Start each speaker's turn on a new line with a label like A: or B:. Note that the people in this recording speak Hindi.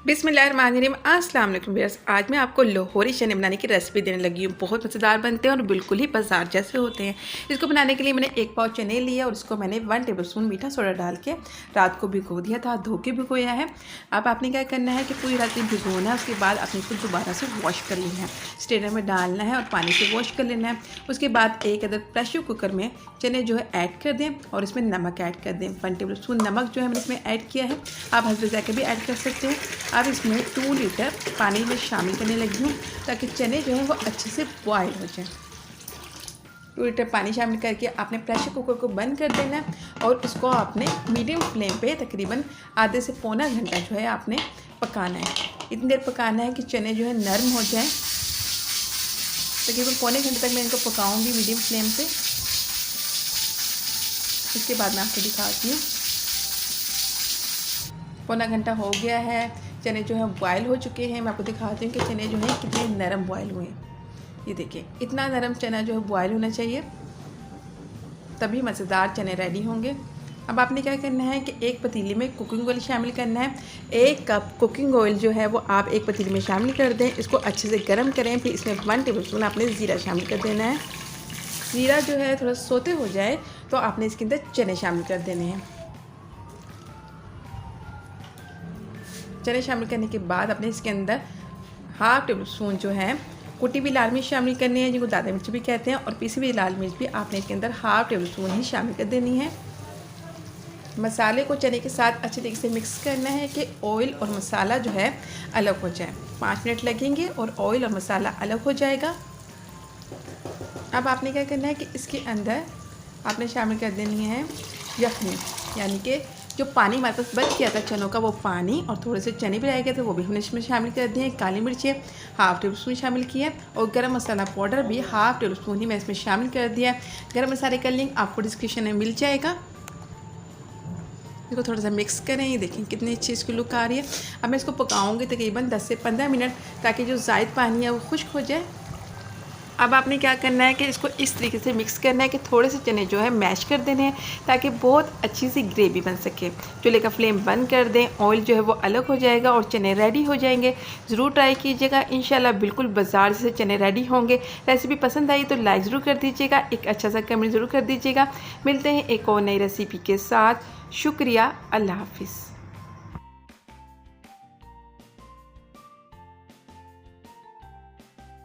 A: बिस्मिल्लाहिर्रहमानिर्रहीम। अस्सलाम वालेकुम व्यूअर्स। आज मैं आपको लाहौरी चने बनाने की रेसिपी देने लगी हूँ। बहुत मज़ेदार बनते हैं और बिल्कुल ही बाजार जैसे होते हैं। इसको बनाने के लिए मैंने 1 पाव चने लिया और इसको मैंने 1 टेबलस्पून मीठा सोडा डाल के रात को भिगो दिया था, धो के भिगोया है। अब आपने क्या करना है कि पूरी रात भिगोना है। उसके बाद आपने इसको दोबारा से वॉश कर लेना है, स्ट्रेनर में डालना है और पानी से वॉश कर लेना है। उसके बाद एक अदर प्रेशर कुकर में चने जो है ऐड कर दें और इसमें नमक ऐड कर दें। 1 टेबलस्पून नमक जो है मैंने इसमें ऐड किया है। आप हसबे ज़ायक़े भी ऐड कर सकते हैं। अब इसमें 2 लीटर पानी में शामिल करने लगी हूँ ताकि चने जो है वो अच्छे से बॉयल हो जाए। 2 लीटर पानी शामिल करके आपने प्रेशर कुकर को बंद कर देना है और इसको आपने मीडियम फ्लेम पे तकरीबन आधे से पौना घंटा जो है आपने पकाना है। इतनी देर पकाना है कि चने जो है नरम हो जाए। तकरीबन पौने घंटे तक मैं इनको पकाऊंगी मीडियम फ्लेम पे। इसके बाद मैं आपको दिखाती हूँ। पौना घंटा हो गया है, चने जो हैं बॉयल हो चुके हैं। मैं आपको दिखाती हूँ कि चने जो हैं कितने नरम बॉयल हुए हैं। ये देखिए, इतना नरम चना जो है बॉयल होना चाहिए, तभी मज़ेदार चने रेडी होंगे। अब आपने क्या करना है कि एक पतीले में कुकिंग ऑयल शामिल करना है। 1 कप कुकिंग ऑयल जो है वो आप एक पतीले में शामिल कर दें। इसको अच्छे से गर्म करें। फिर इसमें 1 टेबलस्पून आपने ज़ीरा शामिल कर देना है। ज़ीरा जो है थोड़ा सोते हो जाए तो आपने इसके अंदर चने शामिल कर देने हैं। चने शामिल करने के बाद अपने इसके अंदर 1/2 टेबलस्पून जो है कुटी हुई लाल मिर्च शामिल करनी है, जिनको दादा मिर्च भी कहते हैं, और पीसी हुई लाल मिर्च भी आपने इसके अंदर 1/2 टेबलस्पून ही शामिल कर देनी है। मसाले को चने के साथ अच्छे तरीके से मिक्स करना है कि ऑयल और मसाला जो है अलग हो जाए। 5 मिनट लगेंगे और ऑयल और मसाला अलग हो जाएगा। अब आपने क्या करना है कि इसके अंदर आपने शामिल कर देनी है यखनी, यानी कि जो पानी हमारे पास बच गया था चनों का, वो पानी और थोड़े से चने भी रह गए थे, वो भी हमने इसमें शामिल कर दिए। काली मिर्चें 1/2 टेबलस्पून शामिल किया और गरम मसाला पाउडर भी 1/2 टेबलस्पून ही मैं इसमें शामिल कर दिया। गरम मसाले का लिंक आपको डिस्क्रिप्शन में मिल जाएगा। इसको थोड़ा सा मिक्स करें। ये देखें कितनी अच्छी इसकी लुक आ रही है। अब मैं इसको पकाऊंगी तकरीबन 10 से 15 मिनट, ताकि जो ज़ायद पानी है वो खुश्क हो जाए। अब आपने क्या करना है कि इसको इस तरीके से मिक्स करना है कि थोड़े से चने जो है मैश कर देने हैं, ताकि बहुत अच्छी सी ग्रेवी बन सके। चूल्हे का फ्लेम बंद कर दें, ऑयल जो है वो अलग हो जाएगा और चने रेडी हो जाएंगे। ज़रूर ट्राई कीजिएगा, इंशाल्लाह बिल्कुल बाजार से चने रेडी होंगे। रेसिपी पसंद आई तो लाइक ज़रूर कर दीजिएगा, एक अच्छा सा कमेंट ज़रूर कर दीजिएगा। मिलते हैं एक और नई रेसिपी के साथ। शुक्रिया, अल्लाह हाफिज़।